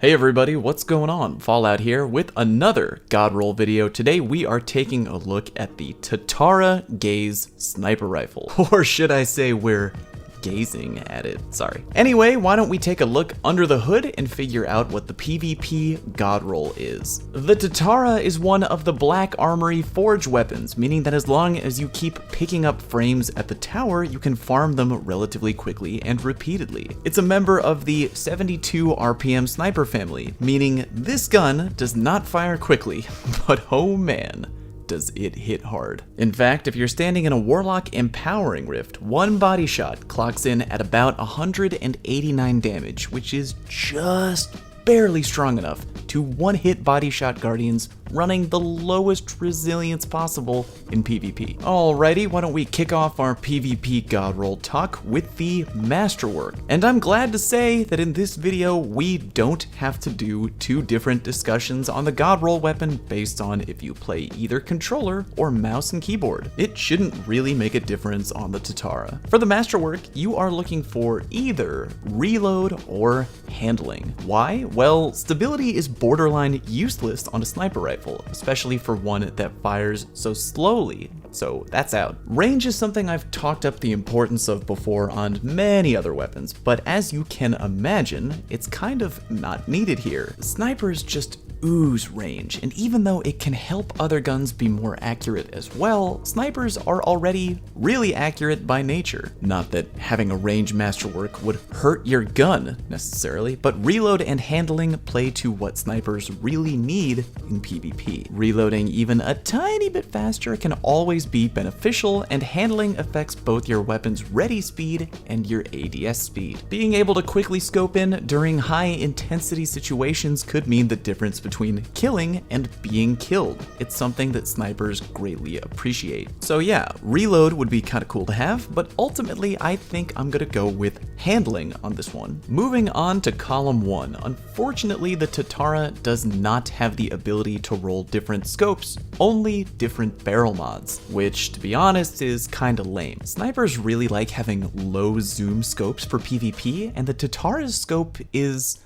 Hey everybody, what's going on? Fallout here with another God Roll video. Today we are taking a look at the TATARA GAZE sniper rifle. Or should I say we're gazing at it, sorry. Anyway, why don't we take a look under the hood and figure out what the PvP God Roll is. The TATARA is one of the Black Armory forge weapons, meaning that as long as you keep picking up frames at the tower, you can farm them relatively quickly and repeatedly. It's a member of the 72 RPM sniper family, meaning this gun does not fire quickly, but oh man, does it hit hard. In fact, if you're standing in a Warlock Empowering Rift, one body shot clocks in at about 189 damage, which is just barely strong enough to one-hit body shot Guardians running the lowest resilience possible in PvP. Alrighty, why don't we kick off our PvP God Roll talk with the Masterwork. And I'm glad to say that in this video, we don't have to do two different discussions on the God Roll weapon based on if you play either controller or mouse and keyboard. It shouldn't really make a difference on the TATARA. For the Masterwork, you are looking for either reload or handling. Why? Well, stability is borderline useless on a sniper rifle, especially for one that fires so slowly. So that's out. Range is something I've talked up the importance of before on many other weapons, but as you can imagine, it's kind of not needed here. Snipers just ooze range, and even though it can help other guns be more accurate as well, snipers are already really accurate by nature. Not that having a range masterwork would hurt your gun necessarily, but reload and handling play to what snipers really need in PvP. Reloading even a tiny bit faster can always be beneficial, and handling affects both your weapon's ready speed and your ADS speed. Being able to quickly scope in during high intensity situations could mean the difference between killing and being killed. It's something that snipers greatly appreciate. So yeah, reload would be kind of cool to have, but ultimately I think I'm gonna go with handling on this one. Moving on to column 1. Unfortunately, the TATARA does not have the ability to roll different scopes, only different barrel mods, which to be honest is kinda lame. Snipers really like having low zoom scopes for PvP, and the TATARA's scope is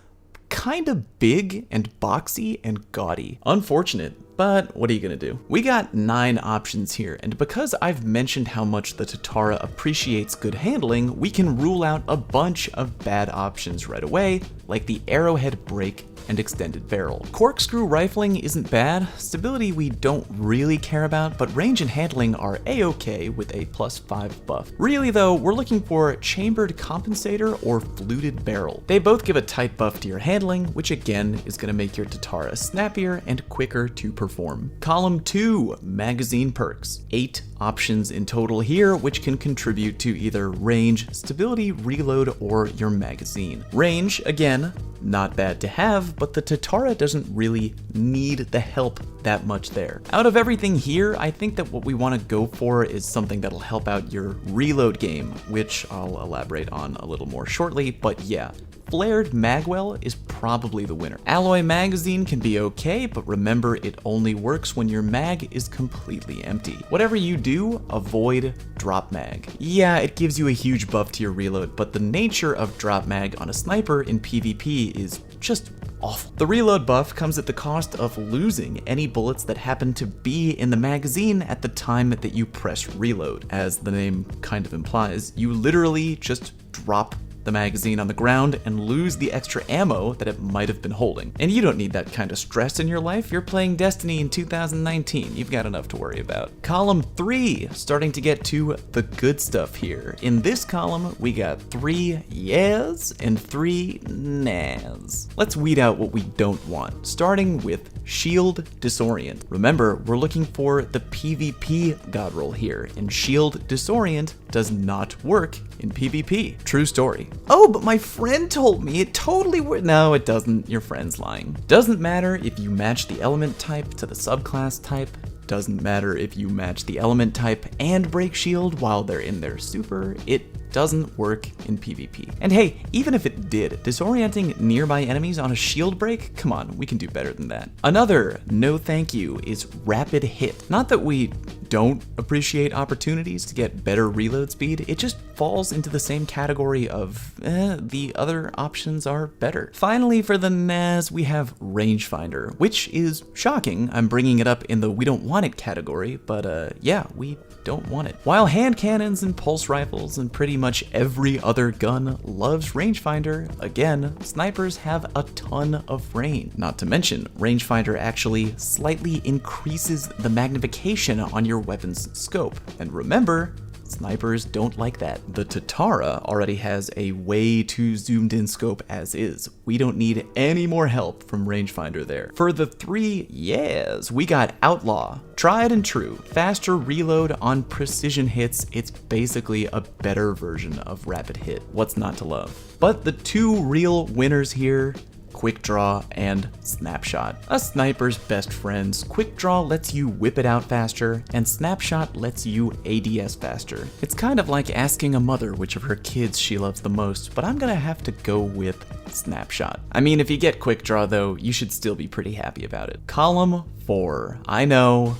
kind of big and boxy and gaudy. Unfortunate, but what are you gonna do? We got 9 options here, and because I've mentioned how much the TATARA appreciates good handling, we can rule out a bunch of bad options right away, like the arrowhead break and extended barrel. Corkscrew rifling isn't bad, stability we don't really care about, but range and handling are a-okay with a +5 buff. Really though, we're looking for chambered compensator or fluted barrel. They both give a tight buff to your handling, which again is gonna make your TATARA snappier and quicker to perform. Column 2, magazine perks. 8 options in total here, which can contribute to either range, stability, reload, or your magazine. Range, again, not bad to have, but the TATARA doesn't really need the help that much there. Out of everything here, I think that what we want to go for is something that'll help out your reload game, which I'll elaborate on a little more shortly, but yeah. Flared magwell is probably the winner. Alloy magazine can be okay, but remember it only works when your mag is completely empty. Whatever you do, avoid drop mag. Yeah, it gives you a huge buff to your reload, but the nature of drop mag on a sniper in PvP is just awful. The reload buff comes at the cost of losing any bullets that happen to be in the magazine at the time that you press reload. As the name kind of implies, you literally just drop the magazine on the ground and lose the extra ammo that it might have been holding. And you don't need that kind of stress in your life. You're playing Destiny in 2019. You've got enough to worry about. Column 3, starting to get to the good stuff here. In this column, we got 3 yes and 3 nas. Let's weed out what we don't want, starting with Shield Disorient. Remember, we're looking for the PvP God Roll here, and Shield Disorient does not work in PvP. True story. Oh, but my friend told me it totally would. No, it doesn't. Your friend's lying. Doesn't matter if you match the element type to the subclass type. Doesn't matter if you match the element type and break shield while they're in their super. It doesn't work in PvP. And hey, even if it did, disorienting nearby enemies on a shield break? Come on, we can do better than that. Another no thank you is rapid hit. Not that we don't appreciate opportunities to get better reload speed, it just falls into the same category of, the other options are better. Finally, for the NAS, we have Rangefinder, which is shocking. I'm bringing it up in the we don't want it category, but yeah, we don't want it. While hand cannons and pulse rifles and pretty much every other gun loves Rangefinder, again, snipers have a ton of range. Not to mention, Rangefinder actually slightly increases the magnification on your weapon's scope. And remember, snipers don't like that. The TATARA already has a way too zoomed in scope as is. We don't need any more help from Rangefinder there. For the 3 yeahs, we got Outlaw. Tried and true. Faster reload on precision hits. It's basically a better version of Rapid Hit. What's not to love? But the 2 real winners here, Quick Draw and Snapshot. A sniper's best friends, Quick Draw lets you whip it out faster, and Snapshot lets you ADS faster. It's kind of like asking a mother which of her kids she loves the most, but I'm gonna have to go with Snapshot. I mean, if you get Quick Draw though, you should still be pretty happy about it. Column 4. I know.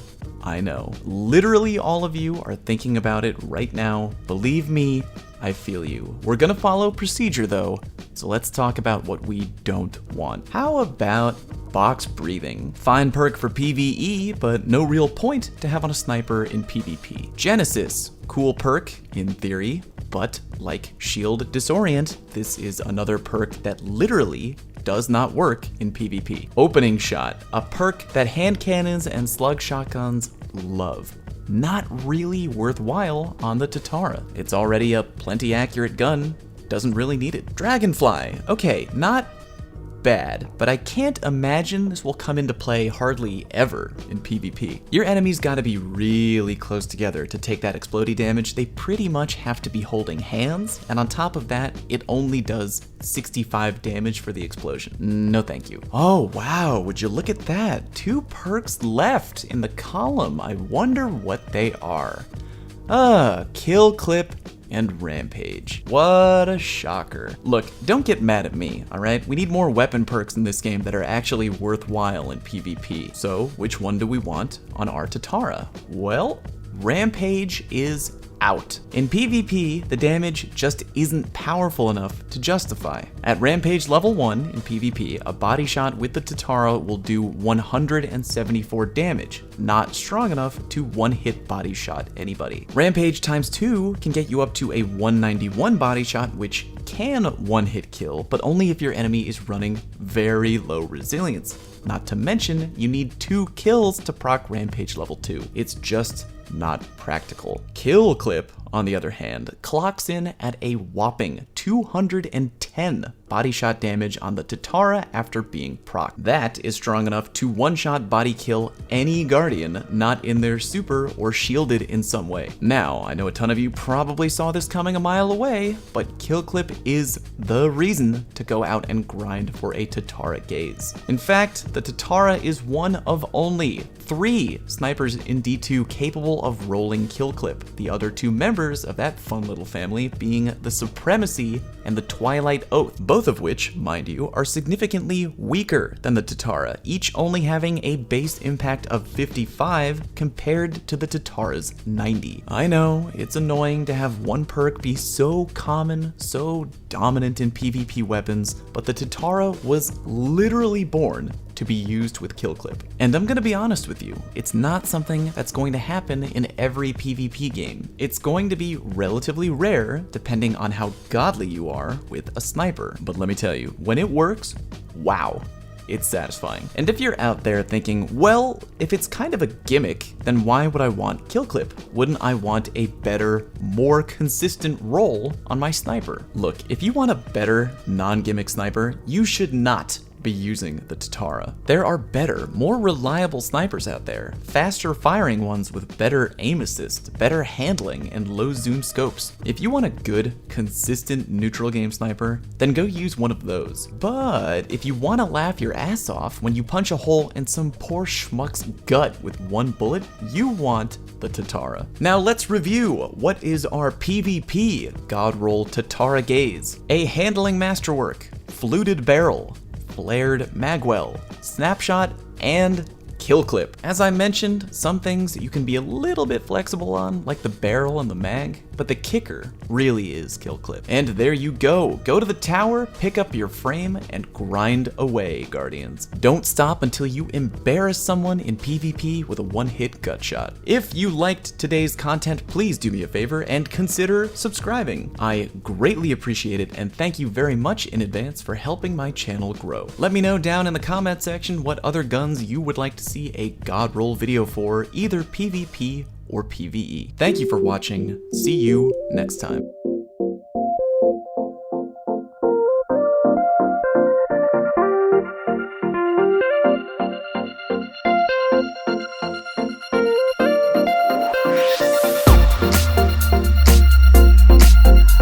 Literally all of you are thinking about it right now. Believe me, I feel you. We're gonna follow procedure though, so let's talk about what we don't want. How about box breathing? Fine perk for PvE, but no real point to have on a sniper in PvP. Genesis, cool perk in theory, but like Shield Disorient, this is another perk that literally does not work in PvP. Opening Shot, a perk that hand cannons and slug shotguns love. Not really worthwhile on the TATARA. It's already a plenty accurate gun, doesn't really need it. Dragonfly, okay, not bad, but I can't imagine this will come into play hardly ever in PvP. Your enemies gotta be really close together to take that explodey damage. They pretty much have to be holding hands, and on top of that, it only does 65 damage for the explosion. No thank you. Oh wow, would you look at that? 2 perks left in the column. I wonder what they are. Kill Clip and Rampage. What a shocker. Look, don't get mad at me, alright? We need more weapon perks in this game that are actually worthwhile in PvP. So, which one do we want on our TATARA? Well, Rampage is out. In PvP, the damage just isn't powerful enough to justify. At Rampage level 1 in PvP, a body shot with the TATARA will do 174 damage, not strong enough to one-hit body shot anybody. Rampage times 2 can get you up to a 191 body shot, which can one-hit kill, but only if your enemy is running very low resilience. Not to mention, you need 2 kills to proc Rampage level 2. It's just not practical. Kill Clip, on the other hand, clocks in at a whopping 210 body shot damage on the TATARA after being proc. That is strong enough to one-shot body kill any Guardian not in their super or shielded in some way. Now, I know a ton of you probably saw this coming a mile away, but Kill Clip is the reason to go out and grind for a TATARA Gaze. In fact, the TATARA is one of only 3 snipers in D2 capable of rolling Kill Clip, the other 2 members of that fun little family being the Supremacy and the Twilight Oath, both of which, mind you, are significantly weaker than the TATARA, each only having a base impact of 55 compared to the TATARA's 90. I know, it's annoying to have one perk be so common, so dominant in PvP weapons, but the TATARA was literally born to be used with Kill Clip. And I'm gonna be honest with you, it's not something that's going to happen in every PvP game. It's going to be relatively rare depending on how godly you are with a sniper. But let me tell you, when it works, wow, it's satisfying. And if you're out there thinking, well, if it's kind of a gimmick, then why would I want Kill Clip? Wouldn't I want a better, more consistent roll on my sniper? Look, if you want a better non-gimmick sniper, you should not be using the TATARA. There are better, more reliable snipers out there, faster firing ones with better aim assist, better handling, and low zoom scopes. If you want a good, consistent neutral game sniper, then go use one of those. But if you want to laugh your ass off when you punch a hole in some poor schmuck's gut with one bullet, you want the TATARA. Now let's review what is our PvP God Roll TATARA Gaze. A handling masterwork, fluted barrel, flared magwell, snapshot, and Kill Clip. As I mentioned, some things you can be a little bit flexible on, like the barrel and the mag, But the kicker really is kill clip. And there you go. Go to the tower, pick up your frame, and grind away, Guardians. Don't stop until you embarrass someone in PvP with a one-hit gut shot. If you liked today's content, please do me a favor and consider subscribing. I greatly appreciate it, and thank you very much in advance for helping my channel grow. Let me know down in the comment section what other guns you would like to see a God roll video for, either PvP or PvE. Thank you for watching. See you next time.